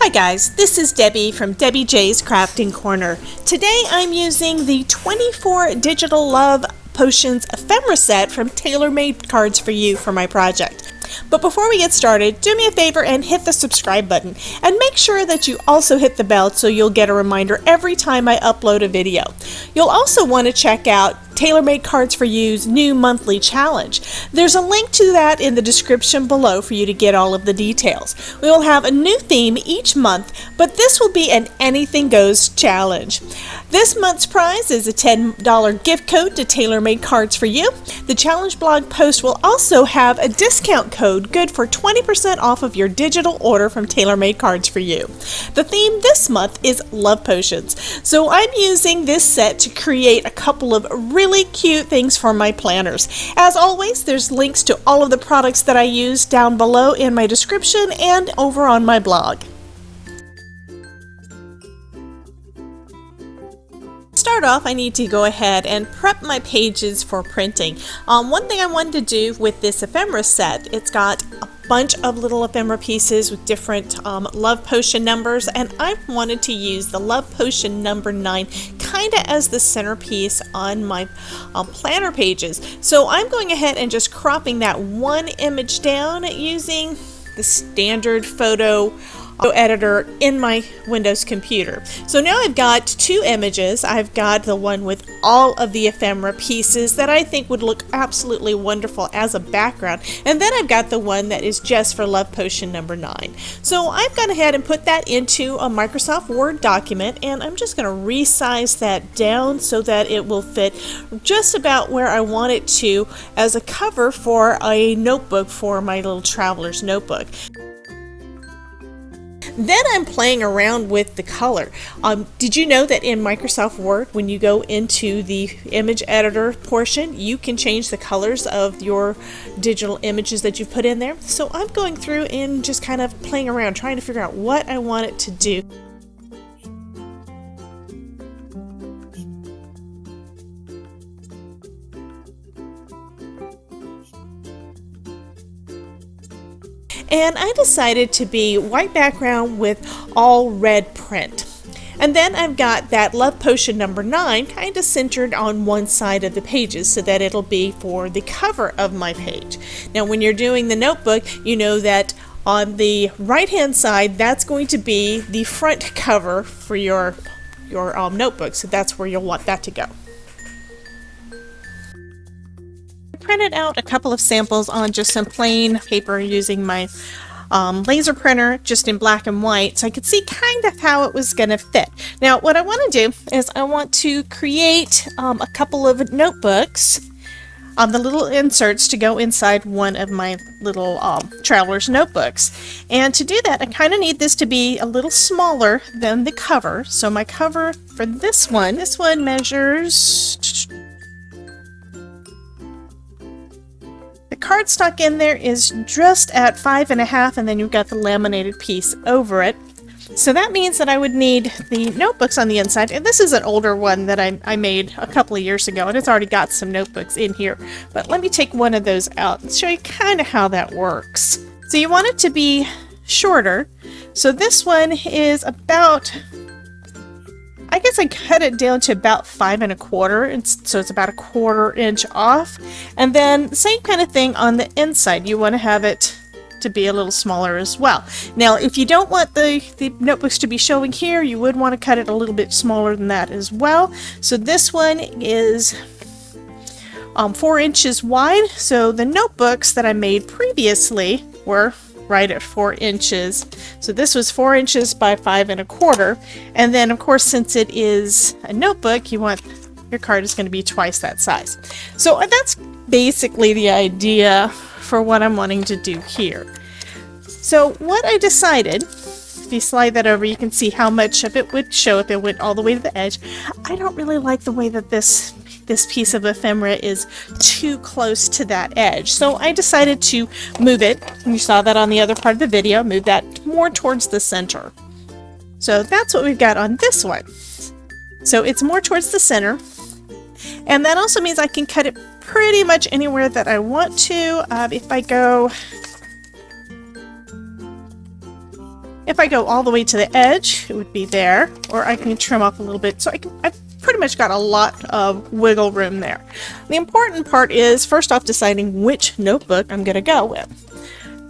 Hi guys, this is Debbie from Debbie J's Crafting Corner. Today I'm using the 24 Digital Love Potions ephemera set from TaylorMade Cards for You for my project. But before we get started, do me a favor and hit the subscribe button, and make sure that you also hit the bell so you'll get a reminder every time I upload a video. You'll also want to check out TaylorMade Cards for You's new monthly challenge. There's a link to that in the description below for you to get all of the details. We will have a new theme each month, but this will be an anything goes challenge. This month's prize is a $10 gift code to TaylorMade Cards for You. The challenge blog post will also have a discount code good for 20% off of your digital order from TaylorMade Cards for You. The theme this month is Love Potions, so I'm using this set to create a couple of really cute things for my planners. As always, there's links to all of the products that I use down below in my description and over on my blog. Start off, I need to go ahead and prep my pages for printing. One thing I wanted to do with this ephemera set, it's got a bunch of little ephemera pieces with different love potion numbers, and I wanted to use the love potion number 9 kind of as the centerpiece on my planner pages. So I'm going ahead and just cropping that one image down using the standard photo editor in my Windows computer. So now I've got two images. I've got the one with all of the ephemera pieces that I think would look absolutely wonderful as a background, and then I've got the one that is just for Love Potion number 9. So I've gone ahead and put that into a Microsoft Word document, and I'm just going to resize that down so that it will fit just about where I want it to as a cover for a notebook for my little traveler's notebook. Then I'm playing around with the color. Did you know that in Microsoft Word, when you go into the image editor portion, you can change the colors of your digital images that you've put in there? So I'm going through and just kind of playing around, trying to figure out what I want it to do. And I decided to be white background with all red print. And then I've got that Love Potion number 9 kind of centered on one side of the pages so that it'll be for the cover of my page. Now when you're doing the notebook, you know that on the right hand side that's going to be the front cover for your notebook, so that's where you'll want that to go. Printed out a couple of samples on just some plain paper using my laser printer just in black and white, so I could see kind of how it was going to fit. Now what I want to do is I want to create a couple of notebooks, the little inserts to go inside one of my little traveler's notebooks. And to do that I kind of need this to be a little smaller than the cover. So my cover for this one measures, cardstock in there is just at 5.5, and then you've got the laminated piece over it. So that means that I would need the notebooks on the inside, and this is an older one that I made a couple of years ago, and it's already got some notebooks in here. But let me take one of those out and show you kind of how that works. So you want it to be shorter. So this one is about, I guess I cut it down to about 5 1/4, and so it's about 1/4 inch off. And then the same kind of thing on the inside. You want to have it to be a little smaller as well. Now if you don't want the notebooks to be showing here, you would want to cut it a little bit smaller than that as well. So this one is 4 inches wide. So the notebooks that I made previously were right at 4 inches. So this was 4 inches by 5 1/4. And then of course, since it is a notebook, you want your card is going to be twice that size. So that's basically the idea for what I'm wanting to do here. So what I decided, if you slide that over, you can see how much of it would show if it went all the way to the edge. I don't really like the way that this piece of ephemera is too close to that edge. So I decided to move it, and you saw that on the other part of the video, move that more towards the center. So that's what we've got on this one. So it's more towards the center, and that also means I can cut it pretty much anywhere that I want to. If I go If I go all the way to the edge, it would be there, or I can trim off a little bit. So I've pretty much got a lot of wiggle room there. The important part is, first off, deciding which notebook I'm going to go with.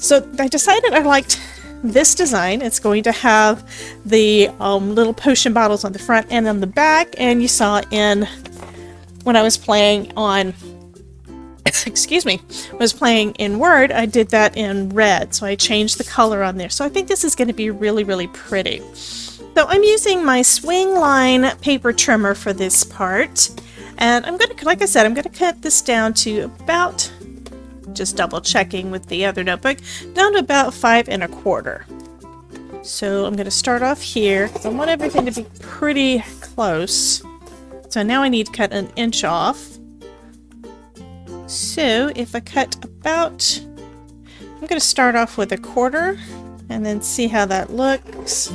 So I decided I liked this design. It's going to have the little potion bottles on the front and on the back, and you saw when I was playing on excuse me, was playing in Word, I did that in red, so I changed the color on there. So I think this is going to be really, really pretty. So I'm using my Swingline paper trimmer for this part, and I'm going to, like I said, I'm going to cut this down to about, just double checking with the other notebook, down to about 5 1/4. So I'm going to start off here, because I want everything to be pretty close. So now I need to cut 1 inch off. So if I cut about, I'm going to start off with 1/4 and then see how that looks.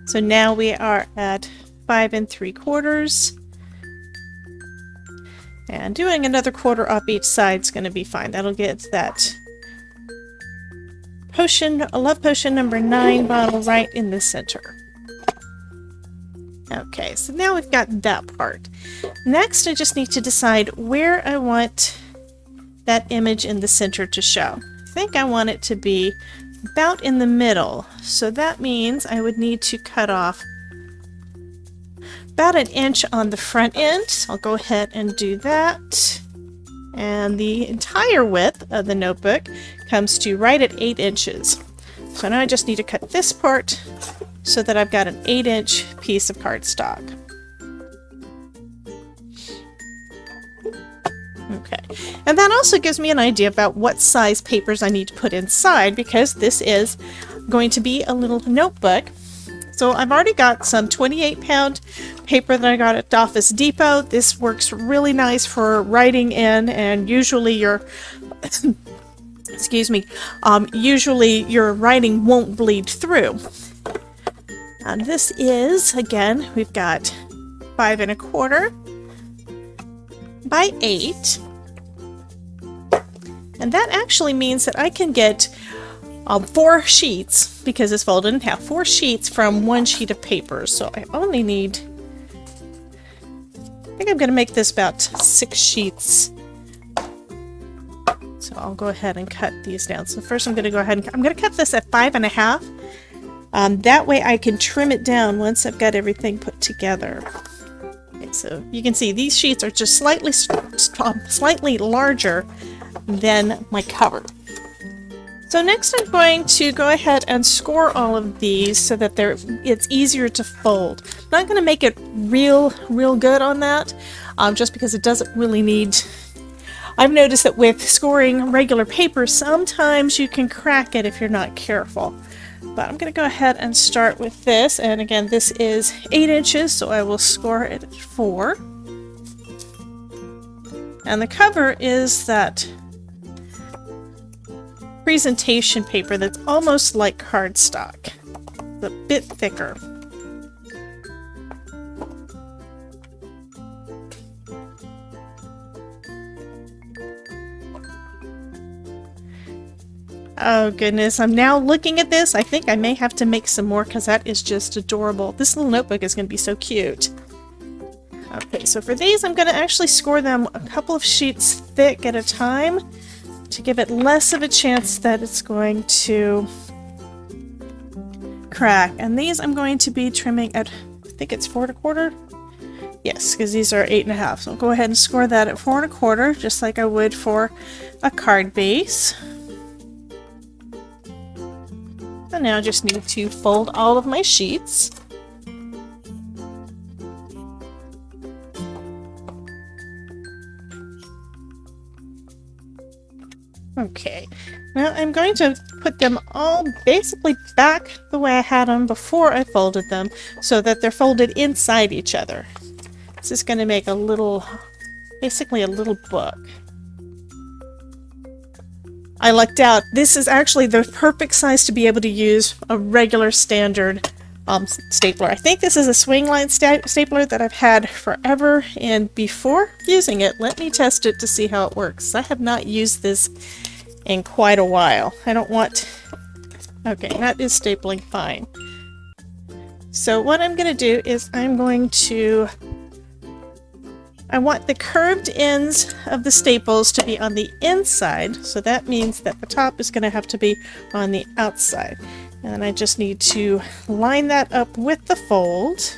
So now we are at 5 3/4, and doing another 1/4 off each side is going to be fine. That'll get that potion, Love Potion number 9 bottle right in the center. Okay, so now we've got that part. Next, I just need to decide where I want that image in the center to show. I think I want it to be about in the middle. So that means I would need to cut off about 1 inch on the front end. So I'll go ahead and do that. And the entire width of the notebook comes to right at 8 inches. So now I just need to cut this part so that I've got an 8-inch piece of cardstock. Okay, and that also gives me an idea about what size papers I need to put inside, because this is going to be a little notebook. So I've already got some 28-pound paper that I got at Office Depot. This works really nice for writing in, and usually your excuse me, usually your writing won't bleed through. And this is, again, we've got 5 1/4 by 8. And that actually means that I can get 4 sheets, because it's folded in half, 4 sheets from 1 sheet of paper. So I only need, I think I'm going to make this about 6 sheets. So I'll go ahead and cut these down. So first I'm going to go ahead and, I'm going to cut this at 5 1/2. That way I can trim it down once I've got everything put together. Okay, so you can see these sheets are just slightly larger than my cover. So next I'm going to go ahead and score all of these so that it's easier to fold. I'm not going to make it real good on that, just because it doesn't really need... I've noticed that with scoring regular paper, sometimes you can crack it if you're not careful. But I'm going to go ahead and start with this, and again, this is 8 inches, so I will score it at 4. And the cover is that presentation paper that's almost like cardstock. It's a bit thicker. Oh goodness, I'm now looking at this. I think I may have to make some more because that is just adorable. This little notebook is going to be so cute. Okay, so for these I'm going to actually score them a couple of sheets thick at a time to give it less of a chance that it's going to crack. And these I'm going to be trimming at, I think it's 4 1/4. Yes, because these are 8 1/2. So I'll go ahead and score that at 4 1/4, just like I would for a card base. So now I just need to fold all of my sheets. Okay, now I'm going to put them all basically back the way I had them before I folded them, so that they're folded inside each other. This is going to make a little, basically a little book. I lucked out. This is actually the perfect size to be able to use a regular standard stapler. I think this is a Swingline stapler that I've had forever, and before using it, let me test it to see how it works. I have not used this in quite a while. I don't want Okay, that is stapling fine. So what I'm going to do is I want the curved ends of the staples to be on the inside, so that means that the top is going to have to be on the outside. And I just need to line that up with the fold.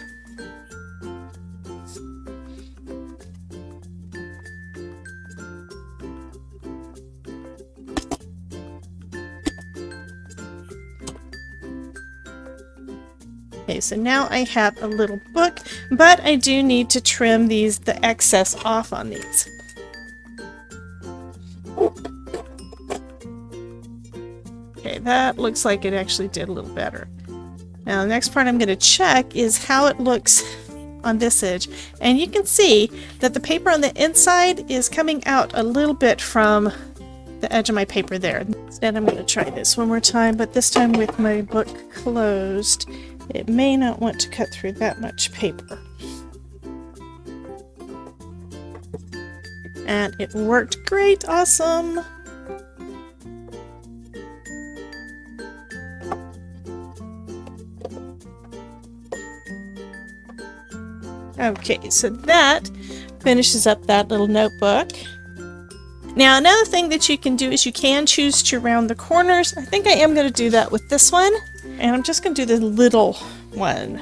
Okay, so now I have a little book, but I do need to trim the excess off on these. Okay, that looks like it actually did a little better. Now the next part I'm going to check is how it looks on this edge. And you can see that the paper on the inside is coming out a little bit from the edge of my paper there. Instead I'm going to try this one more time, but this time with my book closed. It may not want to cut through that much paper. And it worked great, awesome! Okay, so that finishes up that little notebook. Now another thing that you can do is you can choose to round the corners. I think I am going to do that with this one. And I'm just going to do the little one.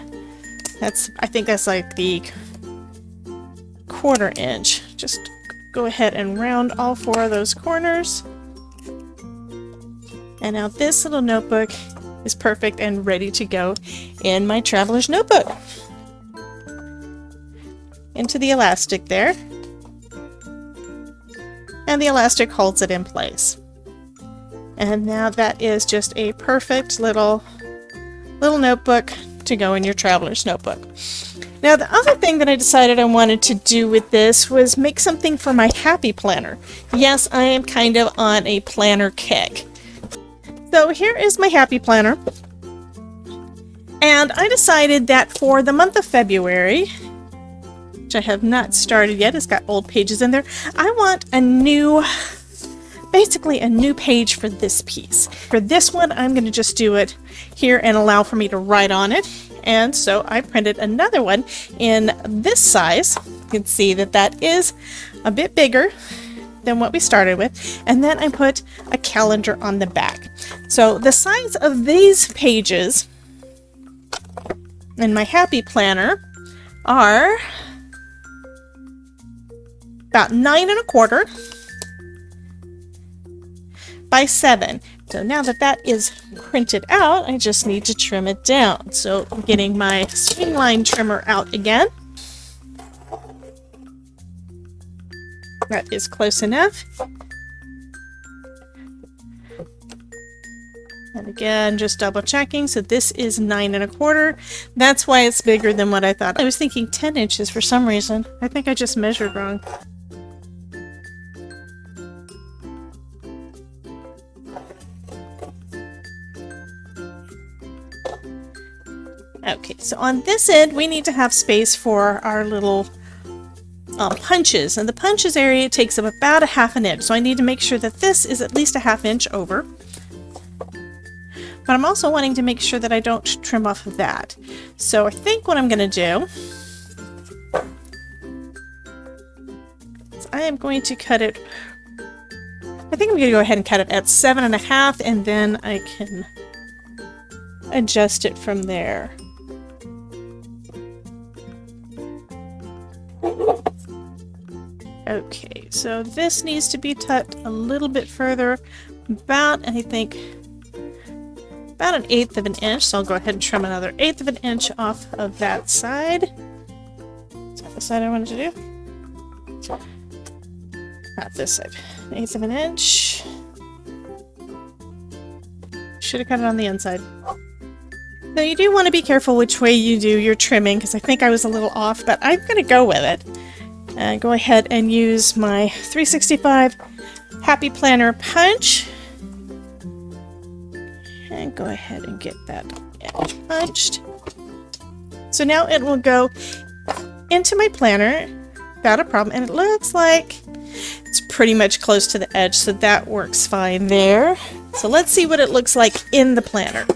I think that's like the 1/4 inch. Just go ahead and round all 4 of those corners. And now this little notebook is perfect and ready to go in my traveler's notebook. Into the elastic there. And the elastic holds it in place. And now that is just a perfect little notebook to go in your traveler's notebook. Now the other thing that I decided I wanted to do with this was make something for my happy planner. Yes, I am kind of on a planner kick. So here is my happy planner. And I decided that for the month of February, which I have not started yet, it's got old pages in there, I want basically a new page for this piece. For this one, I'm going to just do it here and allow for me to write on it. And so I printed another one in this size. You can see that that is a bit bigger than what we started with. And then I put a calendar on the back. So the size of these pages in my happy planner are about 9 1/4 by 7. So now that that is printed out, I just need to trim it down. So I'm getting my Swingline trimmer out again. That is close enough. And again, just double checking. So this is 9 1/4. That's why it's bigger than what I thought. I was thinking 10 inches for some reason. I think I just measured wrong. Okay, so on this end, we need to have space for our little punches. And the punches area takes up about 1/2 inch. So I need to make sure that this is at least 1/2 inch over. But I'm also wanting to make sure that I don't trim off of that. So I think what I'm going to do is I am going to cut it. I think I'm going to go ahead and cut it at 7 1/2, and then I can adjust it from there. Okay, so this needs to be tucked a little bit further, about, I think, about 1/8 of an inch. So I'll go ahead and trim another 1/8 of an inch off of that side. Is that the side I wanted to do? Not this side. 1/8 of an inch. Should have cut it on the inside. So you do want to be careful which way you do your trimming, because I think I was a little off, but I'm going to go with it. Go ahead and use my 365 Happy Planner punch. And go ahead and get that edge punched. So now it will go into my planner without a problem, and it looks like it's pretty much close to the edge, so that works fine there. So let's see what it looks like in the planner.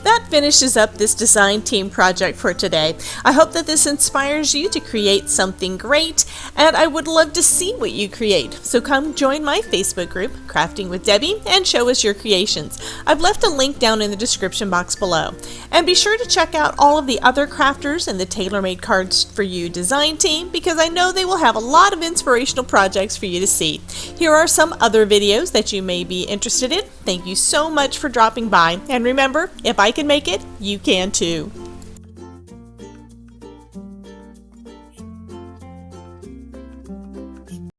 That finishes up this design team project for today. I hope that this inspires you to create something great, and I would love to see what you create. So come join my Facebook group, Crafting with Debbie, and show us your creations. I've left a link down in the description box below. And be sure to check out all of the other crafters and the tailor-made cards for you design team, because I know they will have a lot of inspirational projects for you to see. Here are some other videos that you may be interested in. Thank you so much for dropping by, and remember, if I can make it, you can too.